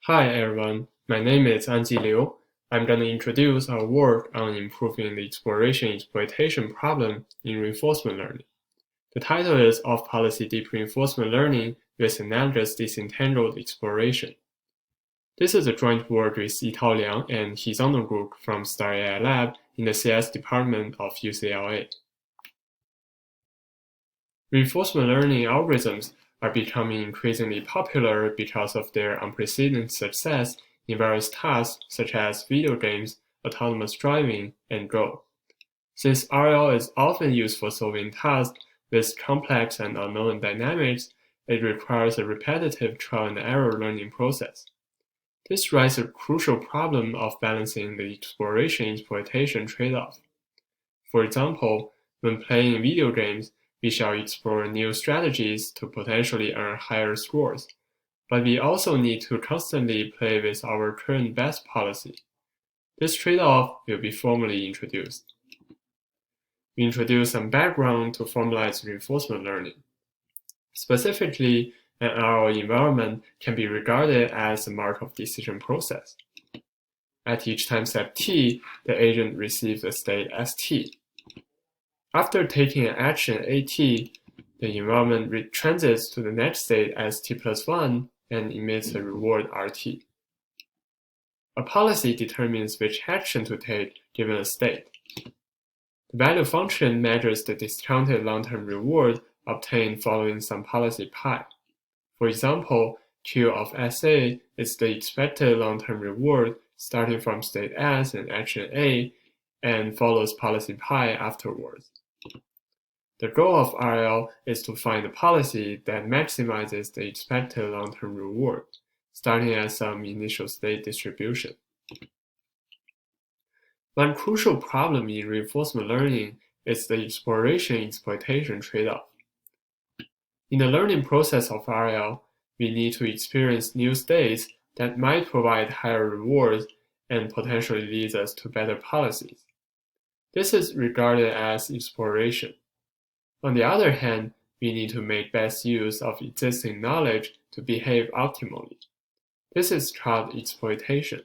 Hi everyone, my name is Anji Liu. I'm going to introduce our work on improving the exploration-exploitation problem in reinforcement learning. The title is Off-Policy Deep Reinforcement Learning with Analogous Disentangled Exploration. This is a joint work with Yitao Liang and his honor group from Star AI Lab in the CS department of UCLA. Reinforcement learning algorithms are becoming increasingly popular because of their unprecedented success in various tasks such as video games, autonomous driving, and Go. Since RL is often used for solving tasks with complex and unknown dynamics, it requires a repetitive trial and error learning process. This raises a crucial problem of balancing the exploration-exploitation trade-off. For example, when playing video games, we shall explore new strategies to potentially earn higher scores, but we also need to constantly play with our current best policy. This trade-off will be formally introduced. We introduce some background to formalize reinforcement learning. Specifically, an RL environment can be regarded as a Markov decision process. At each time step t, the agent receives a state st. After taking an action AT, the environment transits to the next state as t plus 1 and emits a reward RT. A policy determines which action to take given a state. The value function measures the discounted long-term reward obtained following some policy pi. For example, Q of SA is the expected long-term reward starting from state S and action A and follows policy pi afterwards. The goal of RL is to find a policy that maximizes the expected long-term reward, starting at some initial state distribution. One crucial problem in reinforcement learning is the exploration-exploitation trade-off. In the learning process of RL, we need to experience new states that might provide higher rewards and potentially leads us to better policies. This is regarded as exploration. On the other hand, we need to make best use of existing knowledge to behave optimally. This is called exploitation.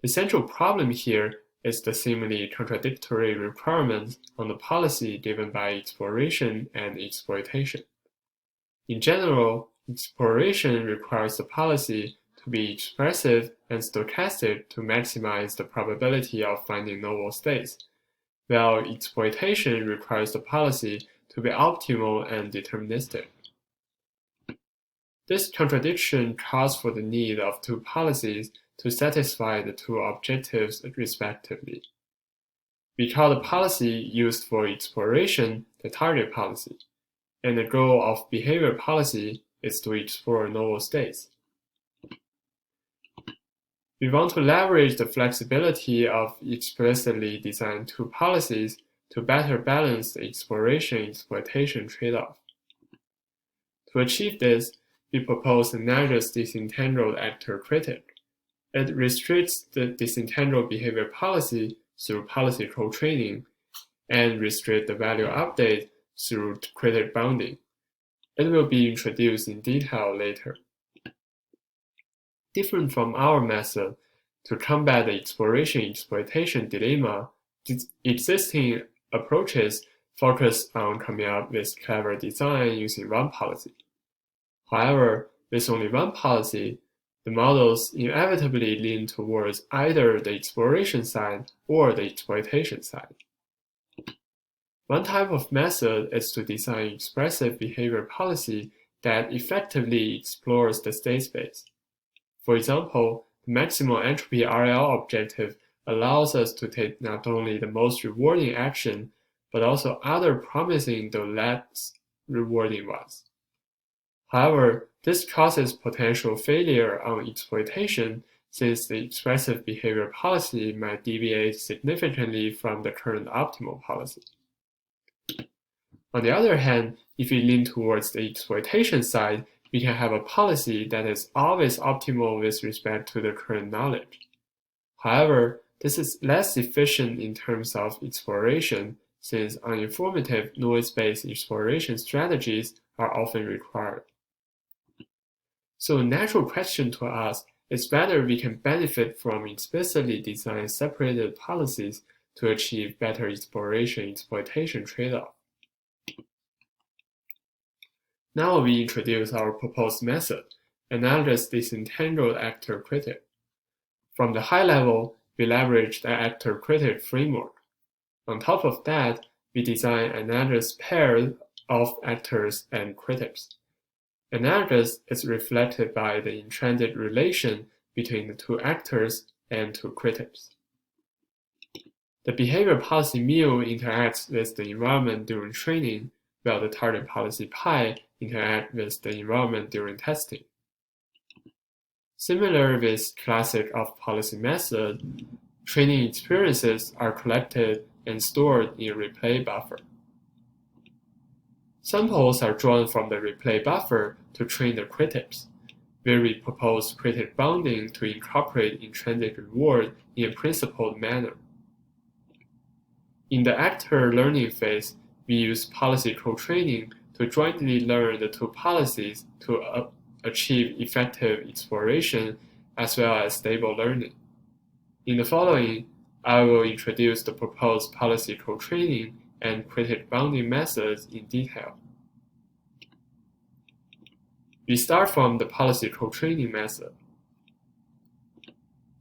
The central problem here is the seemingly contradictory requirements on the policy given by exploration and exploitation. In general, exploration requires the policy to be expressive and stochastic to maximize the probability of finding novel states, while exploitation requires the policy to be optimal and deterministic. This contradiction calls for the need of two policies to satisfy the two objectives respectively. We call the policy used for exploration the target policy, and the goal of behavior policy is to explore novel states. We want to leverage the flexibility of explicitly designed two policies to better balance the exploration-exploitation trade-off. To achieve this, we propose analogous disentangled actor-critic. It restricts the disentangled behavior policy through policy co-training and restricts the value update through critic bounding. It will be introduced in detail later. Different from our method, to combat the exploration-exploitation dilemma, existing approaches focus on coming up with clever design using one policy. However, with only one policy, the models inevitably lean towards either the exploration side or the exploitation side. One type of method is to design expressive behavior policy that effectively explores the state space. For example, the maximal entropy RL objective allows us to take not only the most rewarding action, but also other promising though less rewarding ones. However, this causes potential failure on exploitation since the expressive behavior policy might deviate significantly from the current optimal policy. On the other hand, if we lean towards the exploitation side, we can have a policy that is always optimal with respect to the current knowledge. However, this is less efficient in terms of exploration since uninformative noise-based exploration strategies are often required. So a natural question to ask is whether we can benefit from explicitly designed separated policies to achieve better exploration-exploitation trade-off. Now we introduce our proposed method, Analogous Disentangled Actor-Critic. From the high level, we leverage the actor-critic framework. On top of that, we design analogous pairs of actors and critics. Analogous is reflected by the intrinsic relation between the two actors and two critics. The behavior policy mu interacts with the environment during training, while the target policy pi interacts with the environment during testing. Similar with classic off-policy method, training experiences are collected and stored in a replay buffer. Samples are drawn from the replay buffer to train the critics, where we propose critic bounding to incorporate intrinsic reward in a principled manner. In the actor learning phase, we use policy co-training to jointly learn the two policies to achieve effective exploration as well as stable learning. In the following, I will introduce the proposed policy co-training and critic bounding methods in detail. We start from the policy co-training method.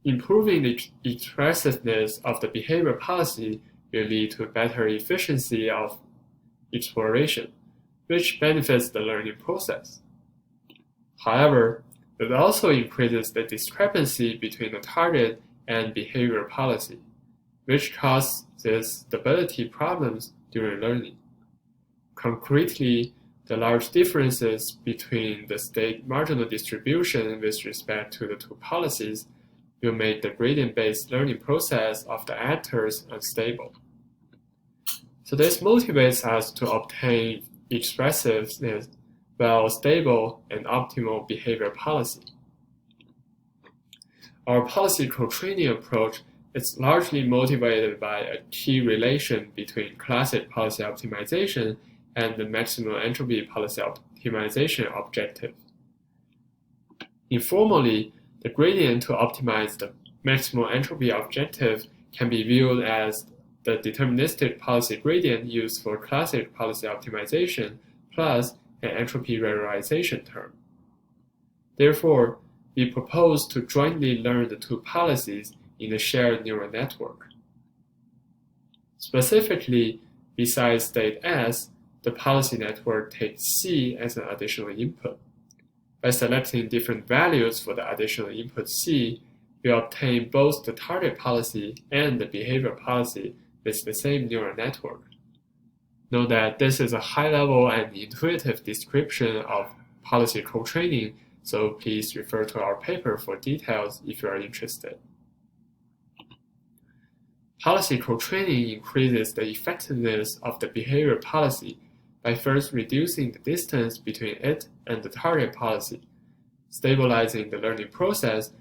Improving the expressiveness of the behavior policy will lead to better efficiency of exploration, which benefits the learning process. However, it also increases the discrepancy between the target and behavior policy, which causes stability problems during learning. Concretely, the large differences between the state marginal distribution with respect to the two policies will make the gradient-based learning process of the actors unstable. So this motivates us to obtain expressiveness while stable and optimal behavior policy. Our policy co-training approach is largely motivated by a key relation between classic policy optimization and the maximum entropy policy optimization objective. Informally, the gradient to optimize the maximal entropy objective can be viewed as the deterministic policy gradient used for classic policy optimization plus an entropy regularization term. Therefore, we propose to jointly learn the two policies in a shared neural network. Specifically, besides state S, the policy network takes C as an additional input. By selecting different values for the additional input C, we obtain both the target policy and the behavior policy with the same neural network. Note that this is a high-level and intuitive description of policy co-training, so please refer to our paper for details if you are interested. Policy co-training increases the effectiveness of the behavior policy by first reducing the distance between it and the target policy, stabilizing the learning process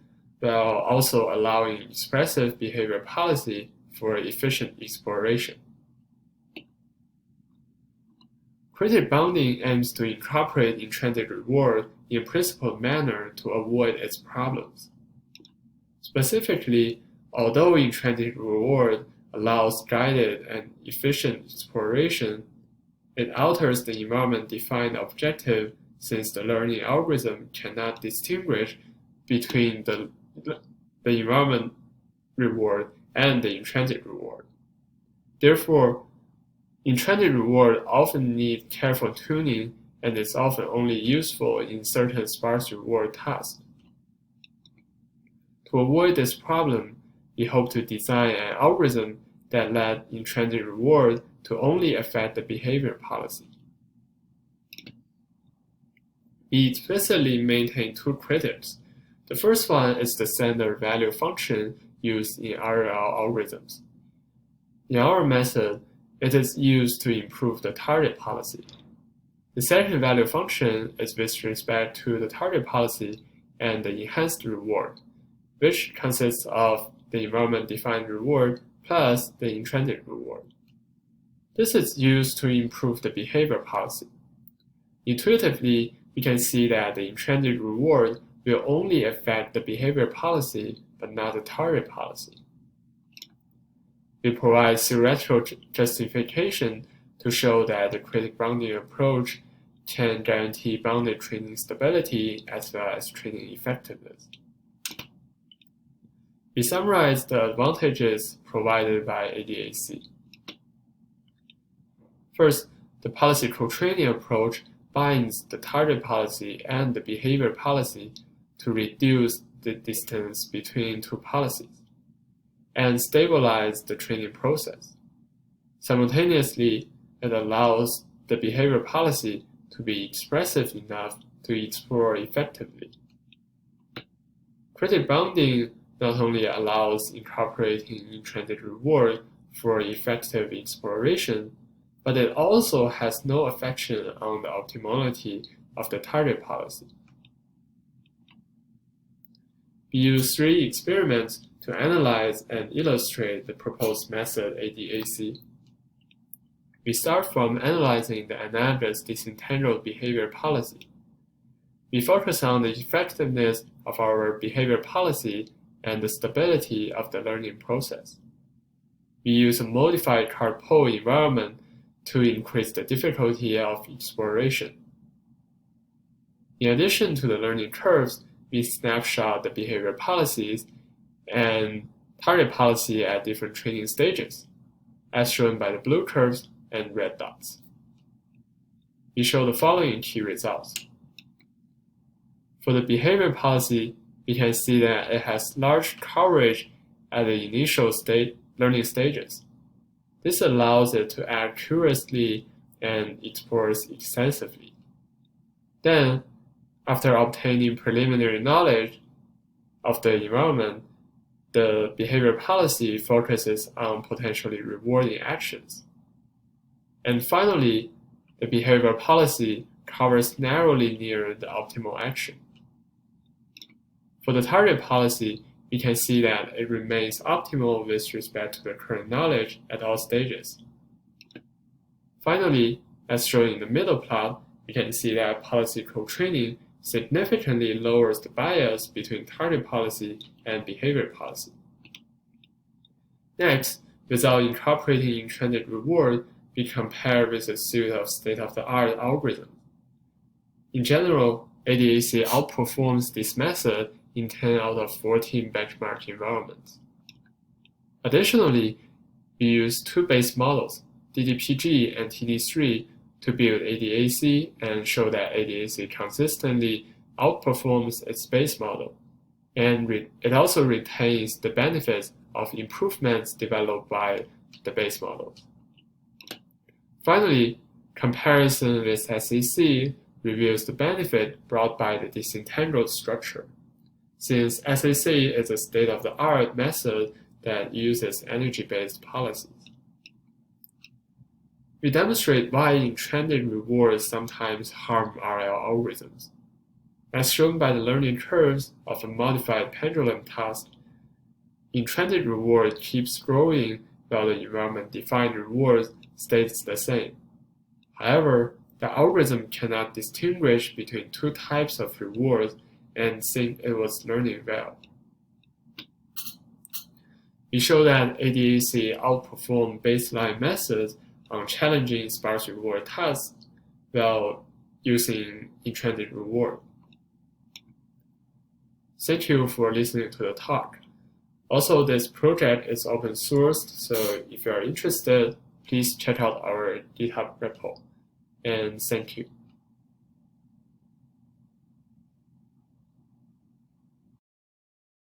while also allowing expressive behavior policy for efficient exploration. Critic bounding aims to incorporate intrinsic reward in a principled manner to avoid its problems. Specifically, although intrinsic reward allows guided and efficient exploration, it alters the environment-defined objective since the learning algorithm cannot distinguish between the environment reward and the intrinsic reward. Therefore, intrinsic reward often need careful tuning and is often only useful in certain sparse reward tasks. To avoid this problem, we hope to design an algorithm that let intrinsic reward to only affect the behavior policy. We explicitly maintain two critics. The first one is the standard value function used in RL algorithms. In our method, it is used to improve the target policy. The second value function is with respect to the target policy and the enhanced reward, which consists of the environment-defined reward plus the intrinsic reward. This is used to improve the behavior policy. Intuitively, we can see that the intrinsic reward will only affect the behavior policy, but not the target policy. We provide theoretical justification to show that the critic bounding approach can guarantee bounded training stability as well as training effectiveness. We summarize the advantages provided by ADAC. First, the policy co-training approach binds the target policy and the behavior policy to reduce the distance between two policies and stabilize the training process. Simultaneously, it allows the behavior policy to be expressive enough to explore effectively. Critic bounding not only allows incorporating intrinsic reward for effective exploration, but it also has no affection on the optimality of the target policy. We use 3 experiments to analyze and illustrate the proposed method ADAC. We start from analyzing the analogous disentangled behavior policy. We focus on the effectiveness of our behavior policy and the stability of the learning process. We use a modified card pull environment to increase the difficulty of exploration. In addition to the learning curves, we snapshot the behavior policies and target policy at different training stages, as shown by the blue curves and red dots. We show the following key results. For the behavior policy, we can see that it has large coverage at the initial learning stages. This allows it to act curiously and explores extensively. Then, after obtaining preliminary knowledge of the environment, the behavior policy focuses on potentially rewarding actions. And finally, the behavior policy covers narrowly near the optimal action. For the target policy, we can see that it remains optimal with respect to the current knowledge at all stages. Finally, as shown in the middle plot, we can see that policy co-training significantly lowers the bias between target policy and behavior policy. Next, without incorporating intrinsic reward, we compare with a suite of state-of-the-art algorithms. In general, ADAC outperforms this method in 10 out of 14 benchmark environments. Additionally, we use 2 base models, DDPG and TD3, to build ADAC and show that ADAC consistently outperforms its base model, and it also retains the benefits of improvements developed by the base model. Finally, comparison with SAC reveals the benefit brought by the disentangled structure, since SAC is a state-of-the-art method that uses energy-based policies. We demonstrate why intrinsic rewards sometimes harm RL algorithms. As shown by the learning curves of a modified pendulum task, intrinsic reward keeps growing while the environment-defined reward stays the same. However, the algorithm cannot distinguish between 2 types of rewards and think it was learning well. We show that ADAC outperformed baseline methods on challenging sparse reward tasks while using intrinsic reward. Thank you for listening to the talk. Also, this project is open sourced, so if you are interested, please check out our GitHub repo. And thank you.